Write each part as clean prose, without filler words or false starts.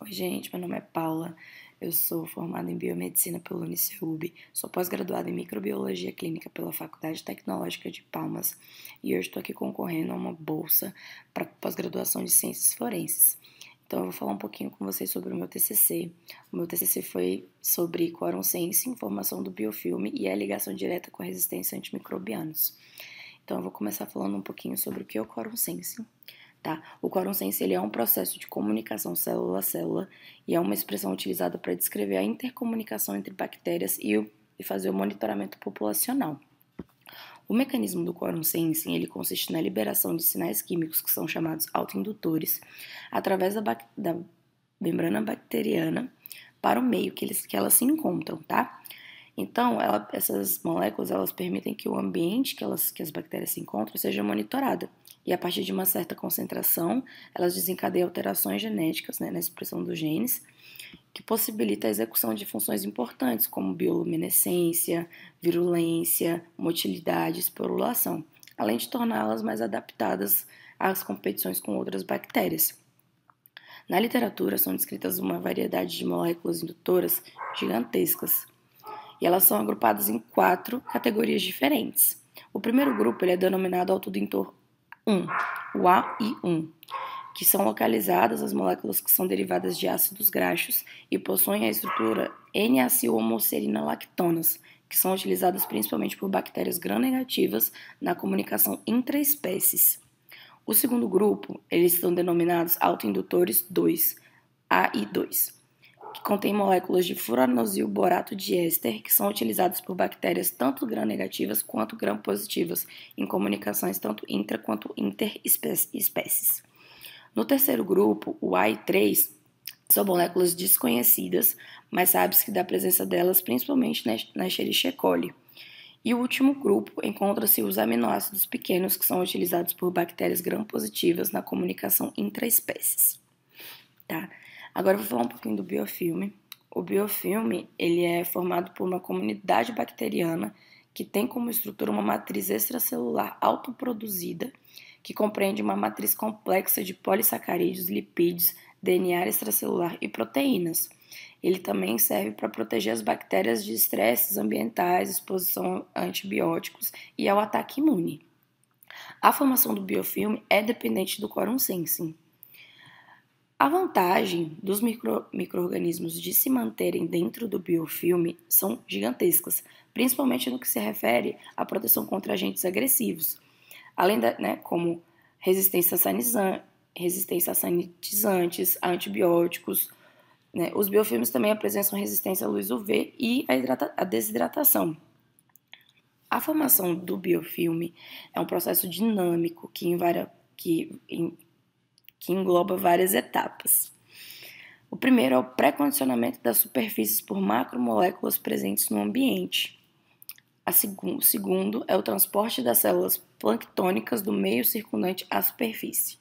Oi, gente, meu nome é Paula, eu sou formada em Biomedicina pela Uniceubi, sou pós-graduada em Microbiologia Clínica pela Faculdade Tecnológica de Palmas e hoje estou aqui concorrendo a uma bolsa para pós-graduação de Ciências Forenses. Então eu vou falar um pouquinho com vocês sobre o meu TCC. O meu TCC foi sobre Quorum Sensing, formação do biofilme e a ligação direta com a resistência a antimicrobianos. Então eu vou começar falando um pouquinho sobre o que é o Quorum Sensing. Tá? O Quorum Sensing ele é um processo de comunicação célula a célula e é uma expressão utilizada para descrever a intercomunicação entre bactérias e fazer o monitoramento populacional. O mecanismo do Quorum Sensing ele consiste na liberação de sinais químicos que são chamados autoindutores através da membrana bacteriana para o meio que elas se encontram, tá? Então, essas moléculas elas permitem que o ambiente que as bactérias se encontram seja monitorado. E a partir de uma certa concentração, elas desencadeiam alterações genéticas, né, na expressão dos genes, que possibilita a execução de funções importantes, como bioluminescência, virulência, motilidade e esporulação, além de torná-las mais adaptadas às competições com outras bactérias. Na literatura, são descritas uma variedade de moléculas indutoras gigantescas, e elas são agrupadas em 4 categorias diferentes. O primeiro grupo ele é denominado autoindutor 1, o A e 1, que são localizadas as moléculas que são derivadas de ácidos graxos e possuem a estrutura N-acil-homoserina-lactonas, que são utilizadas principalmente por bactérias gram-negativas na comunicação intraespécies. O segundo grupo, eles são denominados autoindutores 2, A e 2, que contém moléculas de furanosil-borato de éster, que são utilizadas por bactérias tanto gram-negativas quanto gram-positivas, em comunicações tanto intra- quanto interespécies. No terceiro grupo, o A e 3, são moléculas desconhecidas, mas sabe-se da presença delas principalmente na Escherichia coli. E o último grupo encontra-se os aminoácidos pequenos, que são utilizados por bactérias gram-positivas na comunicação intraespécies. Tá? Agora eu vou falar um pouquinho do biofilme. O biofilme ele é formado por uma comunidade bacteriana que tem como estrutura uma matriz extracelular autoproduzida, que compreende uma matriz complexa de polissacarídeos, lipídios, DNA extracelular e proteínas. Ele também serve para proteger as bactérias de estresses ambientais, exposição a antibióticos e ao ataque imune. A formação do biofilme é dependente do Quorum Sensing. A vantagem dos micro-organismos de se manterem dentro do biofilme são gigantescas, principalmente no que se refere à proteção contra agentes agressivos, além como resistência a sanitizantes, a antibióticos. Os biofilmes também apresentam resistência à luz UV e à desidratação. A formação do biofilme é um processo dinâmico que engloba várias etapas. O primeiro é o pré-condicionamento das superfícies por macromoléculas presentes no ambiente. O segundo é o transporte das células planctônicas do meio circundante à superfície.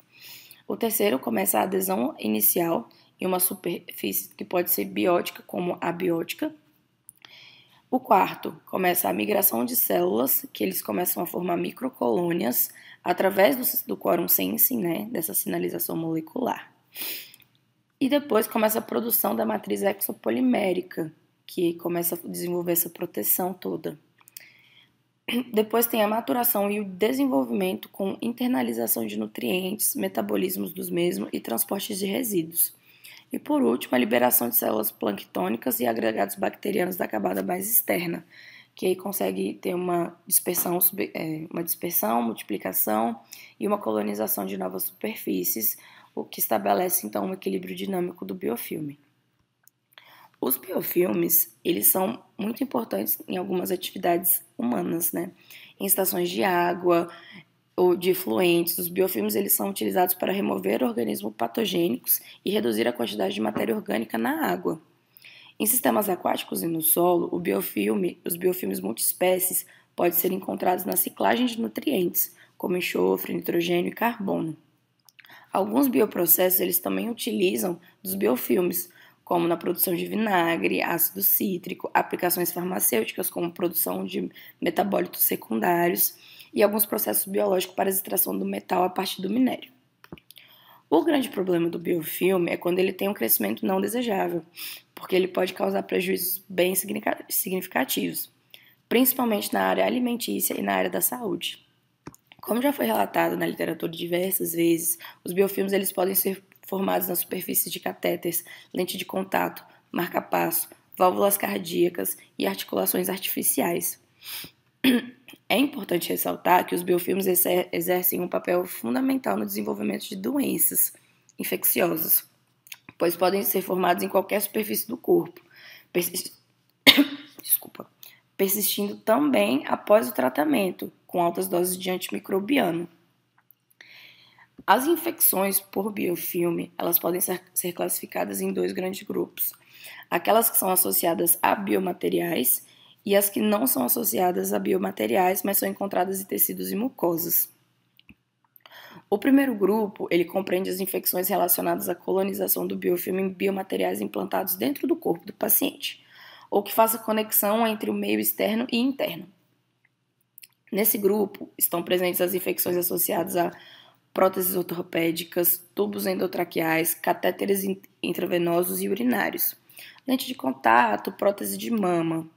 O terceiro começa a adesão inicial em uma superfície que pode ser biótica como abiótica. O quarto começa a migração de células, que eles começam a formar microcolônias através do Quorum Sensing, dessa sinalização molecular. E depois começa a produção da matriz exopolimérica, que começa a desenvolver essa proteção toda. Depois tem a maturação e o desenvolvimento com internalização de nutrientes, metabolismos dos mesmos e transportes de resíduos. E por último, a liberação de células planctônicas e agregados bacterianos da camada mais externa, que aí consegue ter uma dispersão, multiplicação e uma colonização de novas superfícies, o que estabelece então um equilíbrio dinâmico do biofilme. Os biofilmes, eles são muito importantes em algumas atividades humanas, Em estações de água ou de efluentes, os biofilmes eles são utilizados para remover organismos patogênicos e reduzir a quantidade de matéria orgânica na água. Em sistemas aquáticos e no solo, os biofilmes multiespécies podem ser encontrados na ciclagem de nutrientes, como enxofre, nitrogênio e carbono. Alguns bioprocessos eles também utilizam dos biofilmes, como na produção de vinagre, ácido cítrico, aplicações farmacêuticas, como produção de metabólitos secundários, e alguns processos biológicos para a extração do metal a partir do minério. O grande problema do biofilme é quando ele tem um crescimento não desejável, porque ele pode causar prejuízos bem significativos, principalmente na área alimentícia e na área da saúde. Como já foi relatado na literatura diversas vezes, os biofilmes eles podem ser formados na superfície de catéteres, lente de contato, marca-passo, válvulas cardíacas e articulações artificiais. É importante ressaltar que os biofilmes exercem um papel fundamental no desenvolvimento de doenças infecciosas, pois podem ser formados em qualquer superfície do corpo, persistindo também após o tratamento, com altas doses de antimicrobiano. As infecções por biofilme, elas podem ser classificadas em dois grandes grupos. Aquelas que são associadas a biomateriais e as que não são associadas a biomateriais, mas são encontradas em tecidos e mucosas. O primeiro grupo, ele compreende as infecções relacionadas à colonização do biofilme em biomateriais implantados dentro do corpo do paciente, ou que faça conexão entre o meio externo e interno. Nesse grupo, estão presentes as infecções associadas a próteses ortopédicas, tubos endotraqueais, catéteres intravenosos e urinários, lente de contato, prótese de mama.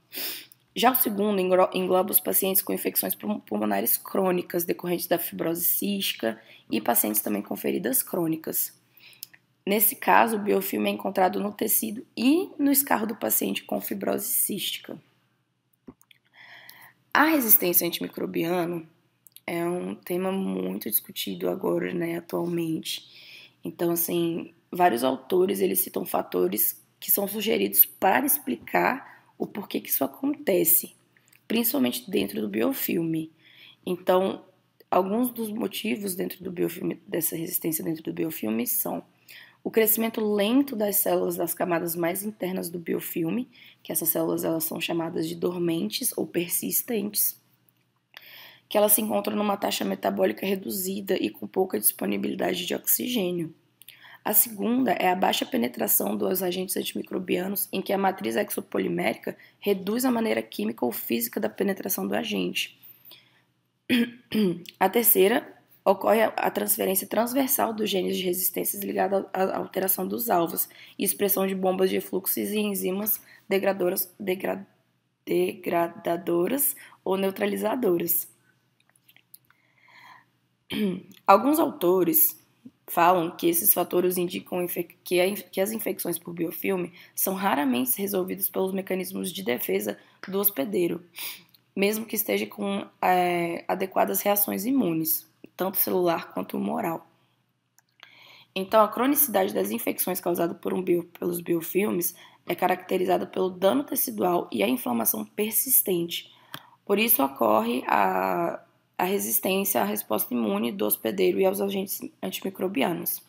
Já o segundo engloba os pacientes com infecções pulmonares crônicas decorrentes da fibrose cística e pacientes também com feridas crônicas. Nesse caso, o biofilme é encontrado no tecido e no escarro do paciente com fibrose cística. A resistência antimicrobiana é um tema muito discutido agora, atualmente. Então, vários autores eles citam fatores que são sugeridos para explicar o porquê que isso acontece, principalmente dentro do biofilme. Então, alguns dos motivos dentro do biofilme, dessa resistência dentro do biofilme são o crescimento lento das células das camadas mais internas do biofilme, que essas células elas são chamadas de dormentes ou persistentes, que elas se encontram numa taxa metabólica reduzida e com pouca disponibilidade de oxigênio. A segunda é a baixa penetração dos agentes antimicrobianos, em que a matriz exopolimérica reduz a maneira química ou física da penetração do agente. A terceira ocorre a transferência transversal dos genes de resistências ligada à alteração dos alvos e expressão de bombas de fluxo e enzimas degradadoras ou neutralizadoras. Alguns autores falam que esses fatores indicam que as infecções por biofilme são raramente resolvidas pelos mecanismos de defesa do hospedeiro, mesmo que esteja com adequadas reações imunes, tanto celular quanto humoral. Então, a cronicidade das infecções causadas pelos biofilmes é caracterizada pelo dano tecidual e a inflamação persistente. Por isso, ocorre a resistência à resposta imune do hospedeiro e aos agentes antimicrobianos.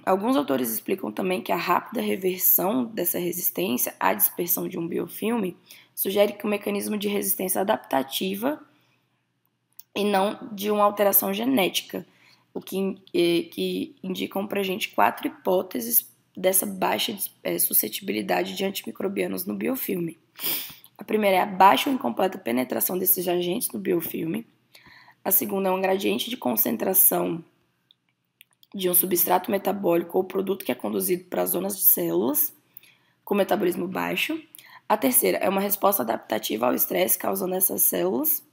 Alguns autores explicam também que a rápida reversão dessa resistência à dispersão de um biofilme sugere que o mecanismo de resistência adaptativa e não de uma alteração genética, o que indicam para a gente 4 hipóteses dessa baixa suscetibilidade de antimicrobianos no biofilme. A primeira é a baixa ou incompleta penetração desses agentes no biofilme. A segunda é um gradiente de concentração de um substrato metabólico ou produto que é conduzido para as zonas de células com metabolismo baixo. A terceira é uma resposta adaptativa ao estresse causando essas células.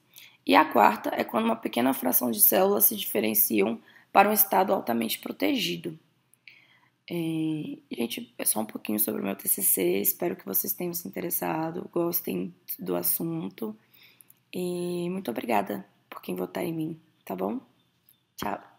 E a quarta é quando uma pequena fração de células se diferenciam para um estado altamente protegido. Gente, é só um pouquinho sobre o meu TCC, espero que vocês tenham se interessado, gostem do assunto e muito obrigada por quem votar em mim, tá bom? Tchau!